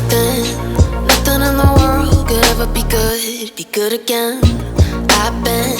Nothing in the world could ever be good again. I've been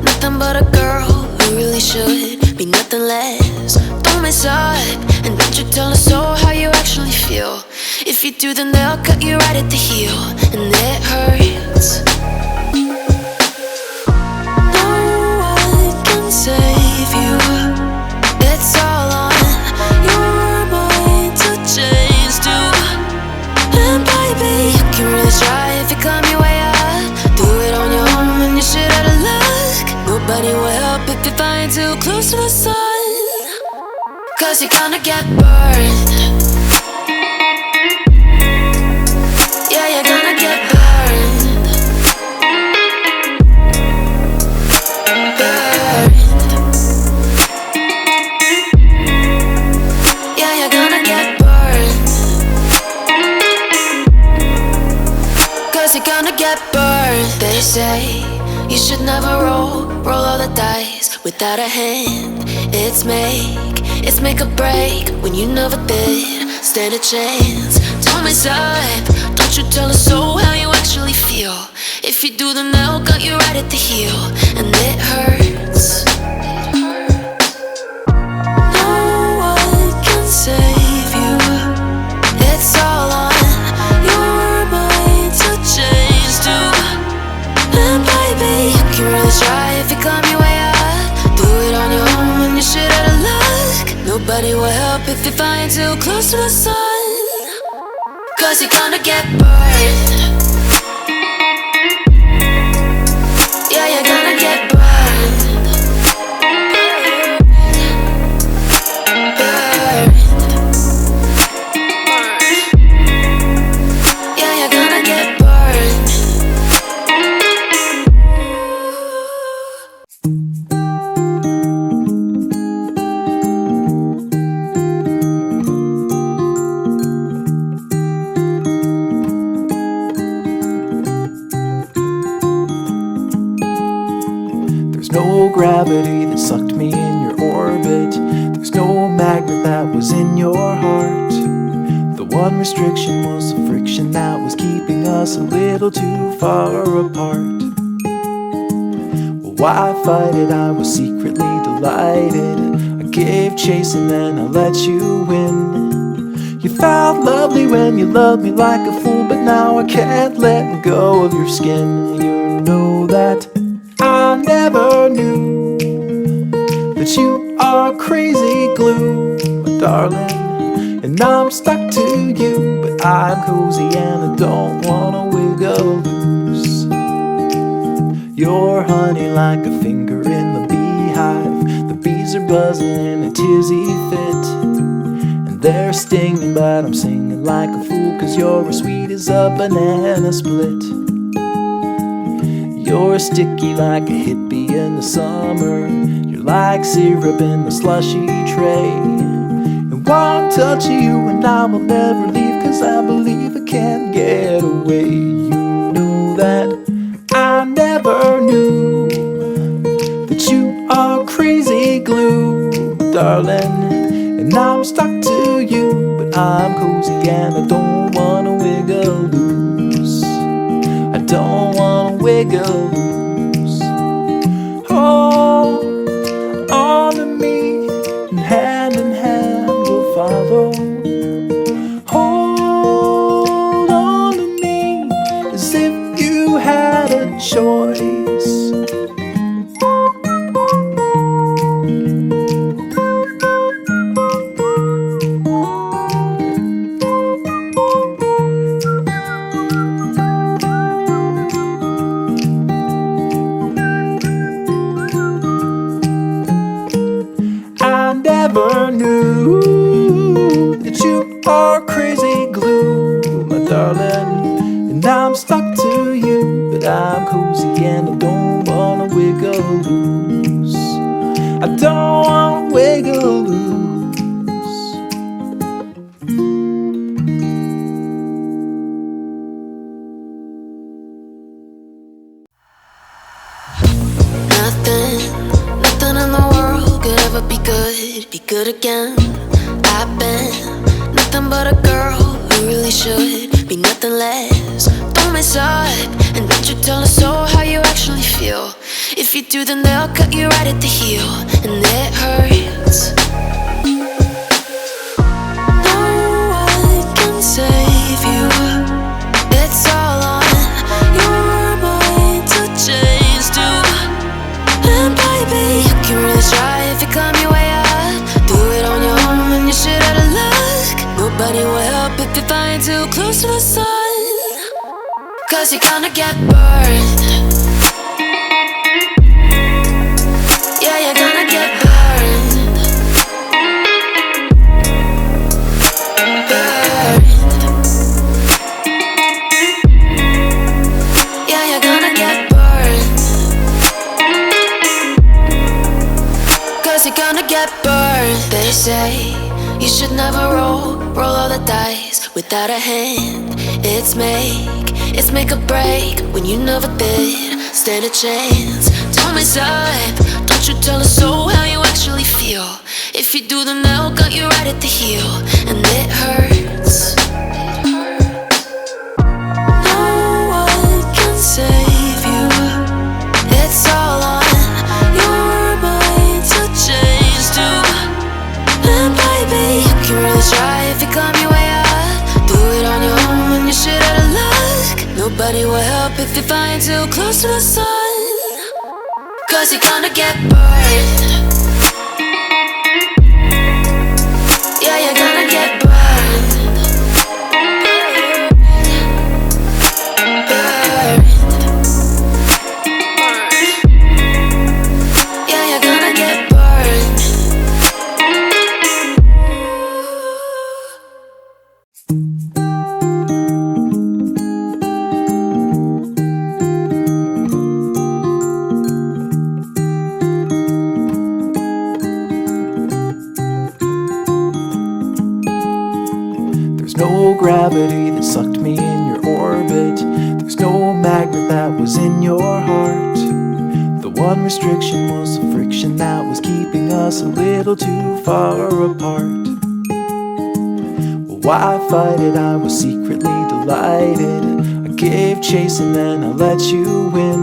nothing but a girl who really should be nothing less. Don't mess up, and don't you tell us so how you actually feel. If you do, then they'll cut you right at the heel, and it hurts. No one can save you. It's all on your mind to change too. And baby, you can really try if you climb your way up. Do it on your own and you shit out of luck. Nobody will help if you flying too close to the sun. 'Cause you're gonna get burned. Yeah, you're gonna get burned. Burned. Yeah, you're gonna get burned. 'Cause you're gonna get burned. They say you should never roll all the dice without a hand. It's make or break when you never did stand a chance. Don't mess up, don't you tell us so how you actually feel. If you do, then they'll cut you right at the heel, and it hurts. No one can save you. It's all on your mind to change too. And baby, you can really try if you climb your way up. Do it on your own when you shit out of luck. Nobody will help if you're flying too close to the sun. 'Cause you're gonna get burned. Yeah, you're gonna get burned. Burned. Yeah, you're gonna get burned. No gravity that sucked me in your orbit. There's no magnet that was in your heart. The one restriction was the friction that was keeping us a little too far apart. Well, why fight it? I was secretly delighted. I gave chase and then I let you win. You felt lovely when you loved me like a fool, but now I can't let go of your skin. You know that I never knew that you are crazy glue, my darling. And I'm stuck to you, but I'm cozy and I don't wanna wiggle loose. You're honey like a finger in the beehive. The bees are buzzing in a tizzy fit, and they're stinging, but I'm singing like a fool, 'cause you're as sweet as a banana split. You're sticky like a hippie in the summer. You're like syrup in the slushy tray. And one touch of you and I will never leave, 'cause I believe I can't get away. You know that I never knew that you are crazy glue, darling. And I'm stuck to you, but I'm cozy and I don't wanna wiggle loose. I don't wanna wiggle loose. Hold on to me, and hand in hand we'll follow. Hold on to me, as if you had a choice. Never knew that you are crazy glue, my darling. And I'm stuck to you, but I'm cozy and I don't wanna wiggle loose. I don't wanna wiggle loose. Nothing in the world could ever be good again. I've been nothing but a girl who really should be nothing less. Don't mess up, and don't you tell us so how you actually feel. If you do, then they'll cut you right at the heel, and it hurts. No one can save you. It's all on your mind to change too. And baby, you can really try if you climb your way up. Do it on your own and you shit out of luck. Nobody will help if you find too close to the sun. 'Cause you're gonna get burned. Yeah, you're gonna get burned. Burned. Yeah, you're gonna get burned. 'Cause you're gonna get burned. They say you should never roll all the dice without a hand. It's make or break when you never did stand a chance. Don't mess up, don't you tell us so how you actually feel. If you do, then they'll cut you right at the heel, and it hurts. No one can save you. It's all on your mind to change too. And baby, you can really try if you climb your way up. Do it on your own when you shit out of luck. Nobody will help if you find too close to the sun. 'Cause you're gonna get burned. Yeah, you're gonna get burned. Burned. Yeah, you're gonna get burned. No gravity that sucked me in your orbit. There's no magnet that was in your heart. The one restriction was the friction that was keeping us a little too far apart. Well, why fight it? I was secretly delighted. I gave chase and then I let you win.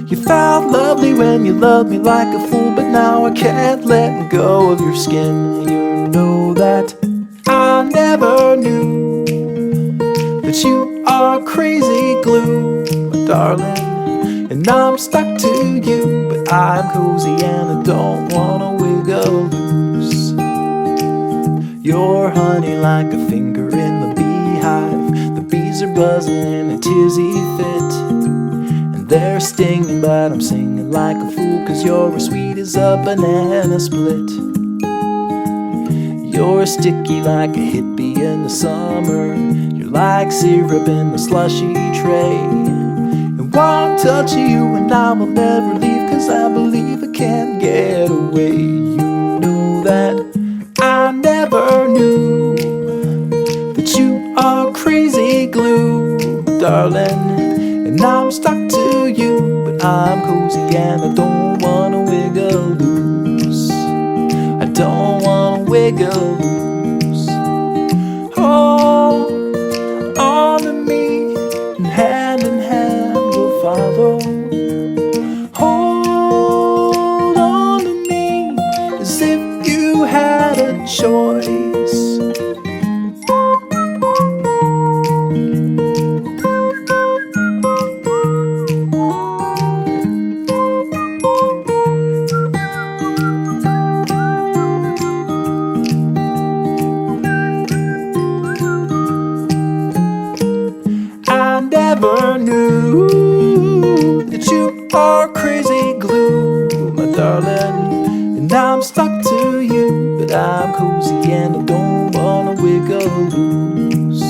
You felt lovely when you loved me like a fool, but now I can't let go of your skin. You know that I never knew that you are crazy glue, my darling. And I'm stuck to you, but I'm cozy and I don't wanna wiggle loose. You're honey like a finger in the beehive. The bees are buzzing in a tizzy fit, and they're stinging, but I'm singing like a fool, 'cause you're as sweet as a banana split. You're sticky like a hippie in the summer. You're like syrup in the slushy tray. And one touch of you and I will never leave, 'cause I believe I can't get away. You know that I never knew that you are crazy glue, darling. And I'm stuck to you, but I'm cozy and I don't wanna wiggle loose. I don't wanna wiggle loose. Hold on to me, and hand in hand we'll follow. Hold on to me, as if you had a choice. Never knew that you are crazy glue, my darling. And I'm stuck to you, but I'm cozy and I don't wanna wiggle loose.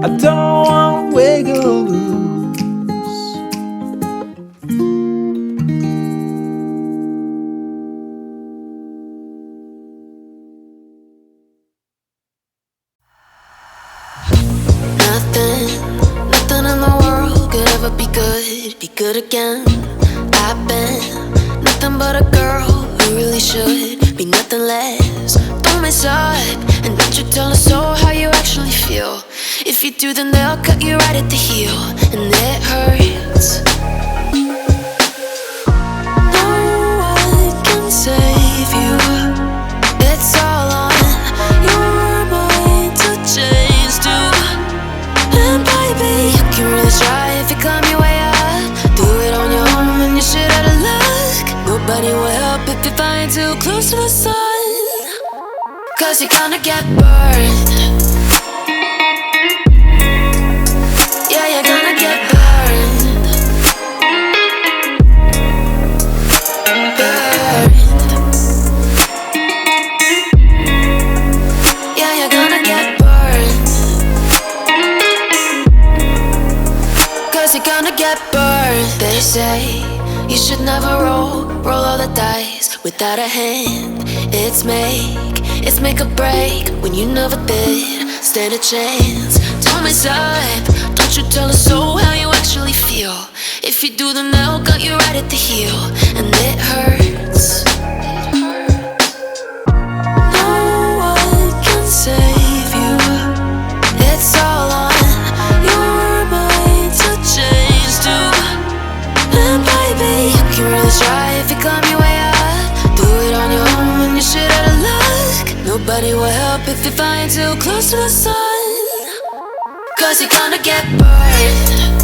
I don't wanna wiggle loose. Nothing in the world could ever be good again. I've been nothing but a girl who really should be nothing less. Don't mess up, and don't you tell us so how you actually feel. If you do, then they'll cut you right at the heel, and it hurts. No one can save you. It's all on your mind to change too. And baby, you can really try if you climb your way up. Do it on your own and you're shit out of luck. Nobody will help if you're flying too close to the sun. 'Cause you're gonna get burned. Yeah, you're gonna get burned. Burned. Yeah, you're gonna get burned. 'Cause you're gonna get burned. They say you should never roll all the dice without a hand. It's make or break when you never did stand a chance. Don't mess up, don't you tell a soul how you actually feel. If you do, then they'll cut you right at the heel, and it hurts. No one can save you. It's all on your mind to change too. And baby, you can really try if you climb your way up. Do it on your own when you're shit out of luck. Nobody will help if you're flying too close to the sun. 'Cause you're gonna get burned.